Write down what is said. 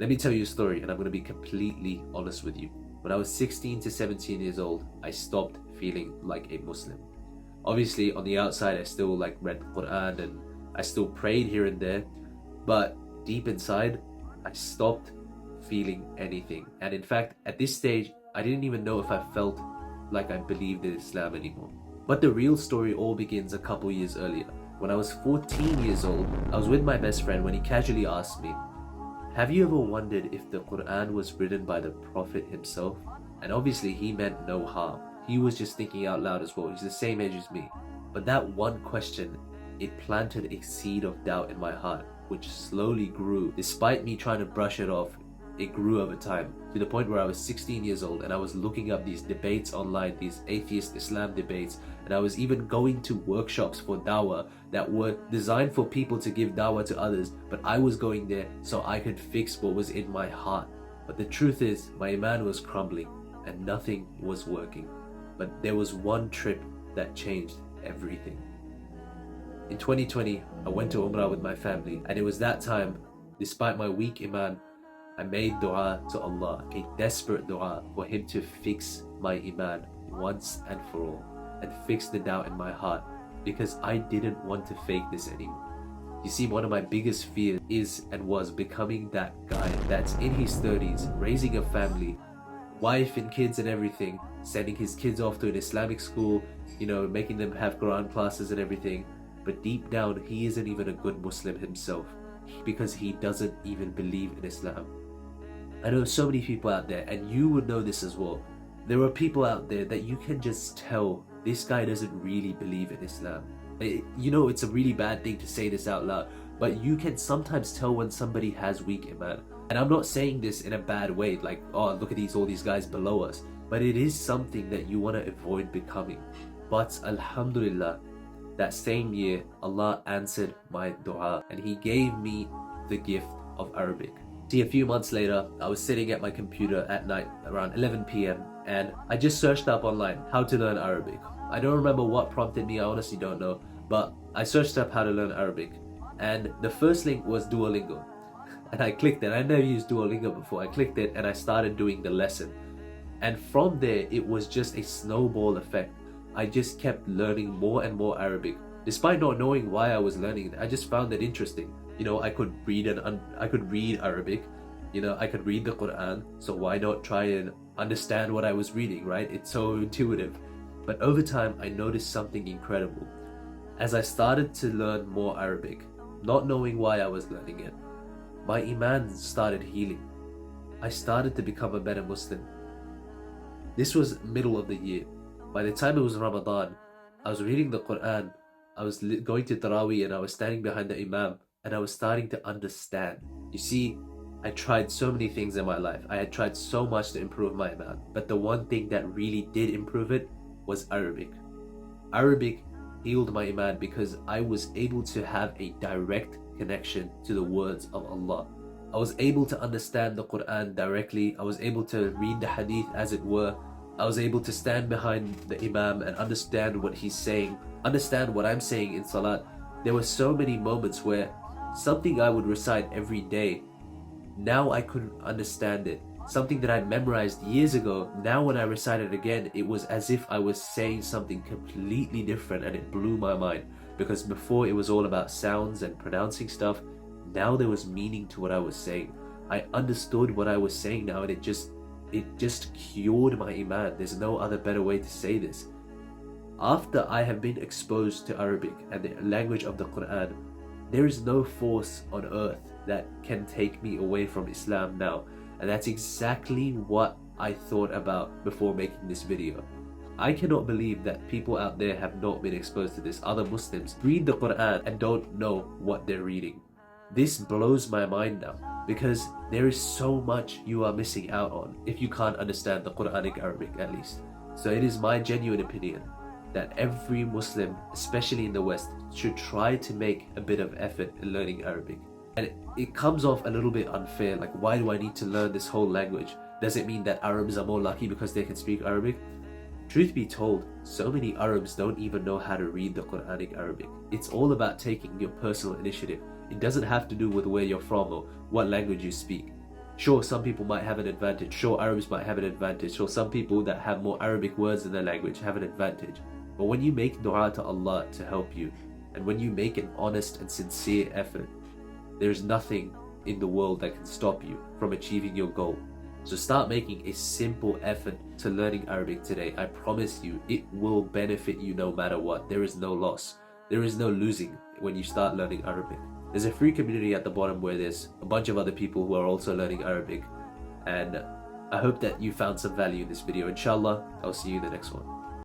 Let me tell you a story, and I'm going to be completely honest with you. When I was 16 to 17 years old, I stopped feeling like a Muslim. Obviously, on the outside, I still read the Quran and I still prayed here and there, but deep inside, I stopped feeling anything. And in fact, at this stage, I didn't even know if I felt like I believed in Islam anymore. But the real story all begins a couple years earlier. When I was 14 years old, I was with my best friend when he casually asked me, "Have you ever wondered if the Quran was written by the Prophet himself?" And obviously he meant no harm. He was just thinking out loud as well. He's the same age as me. But that one question, it planted a seed of doubt in my heart, which slowly grew. Despite me trying to brush it off, it grew over time, to the point where I was 16 years old and I was looking up these debates online, these atheist Islam debates, and I was even going to workshops for dawah that were designed for people to give dawah to others, but I was going there so I could fix what was in my heart. But the truth is, my iman was crumbling and nothing was working. But there was one trip that changed everything. In 2020, I went to Omrah with my family, and it was that time, despite my weak iman, I made dua to Allah, a desperate dua for Him to fix my iman once and for all, and fix the doubt in my heart, because I didn't want to fake this anymore. You see, one of my biggest fears is and was becoming that guy that's in his 30s, raising a family, wife and kids and everything, sending his kids off to an Islamic school, making them have Quran classes and everything, but deep down he isn't even a good Muslim himself, because he doesn't even believe in Islam. I know so many people out there, and you would know this as well. There are people out there that you can just tell this guy doesn't really believe in Islam. It's a really bad thing to say this out loud, but you can sometimes tell when somebody has weak iman. And I'm not saying this in a bad way, like, oh, look at all these guys below us. But it is something that you want to avoid becoming. But alhamdulillah, that same year, Allah answered my dua and He gave me the gift of Arabic. See, a few months later, I was sitting at my computer at night around 11 p.m. and I just searched up online how to learn Arabic. I don't remember what prompted me, I honestly don't know, but I searched up how to learn Arabic, and the first link was Duolingo. And I clicked it. I never used Duolingo before. I clicked it and I started doing the lesson. And from there, it was just a snowball effect. I just kept learning more and more Arabic. Despite not knowing why I was learning it, I just found it interesting. I could read Arabic. I could read the Quran. So why not try and understand what I was reading, right? It's so intuitive. But over time, I noticed something incredible. As I started to learn more Arabic, not knowing why I was learning it, my iman started healing. I started to become a better Muslim. This was middle of the year. By the time it was Ramadan, I was reading the Quran, I was going to Taraweeh, and I was standing behind the Imam, and I was starting to understand. You see, I tried so many things in my life. I had tried so much to improve my iman, but the one thing that really did improve it was Arabic. Arabic healed my iman because I was able to have a direct connection to the words of Allah. I was able to understand the Quran directly. I was able to read the hadith as it were. I was able to stand behind the Imam and understand what he's saying, understand what I'm saying in Salat. There were so many moments where something I would recite every day, now I couldn't understand it. Something that I memorized years ago, now when I recite it again, it was as if I was saying something completely different, and it blew my mind. Because before it was all about sounds and pronouncing stuff, now there was meaning to what I was saying. I understood what I was saying now, and it just cured my iman. There's no other better way to say this. After I have been exposed to Arabic and the language of the Quran, there is no force on earth that can take me away from Islam now. And that's exactly what I thought about before making this video. I cannot believe that people out there have not been exposed to this. Other Muslims read the Quran and don't know what they're reading. This blows my mind now, because there is so much you are missing out on if you can't understand the Quranic Arabic at least. So it is my genuine opinion that every Muslim, especially in the West, should try to make a bit of effort in learning Arabic. And it comes off a little bit unfair, like, why do I need to learn this whole language? Does it mean that Arabs are more lucky because they can speak Arabic? Truth be told, so many Arabs don't even know how to read the Quranic Arabic. It's all about taking your personal initiative. It doesn't have to do with where you're from or what language you speak. Sure, some people might have an advantage. Sure, Arabs might have an advantage. Sure, some people that have more Arabic words in their language have an advantage. But when you make dua to Allah to help you, and when you make an honest and sincere effort, there's nothing in the world that can stop you from achieving your goal. So start making a simple effort to learning Arabic today. I promise you, it will benefit you no matter what. There is no loss. There is no losing when you start learning Arabic. There's a free community at the bottom where there's a bunch of other people who are also learning Arabic. And I hope that you found some value in this video. Inshallah, I'll see you in the next one.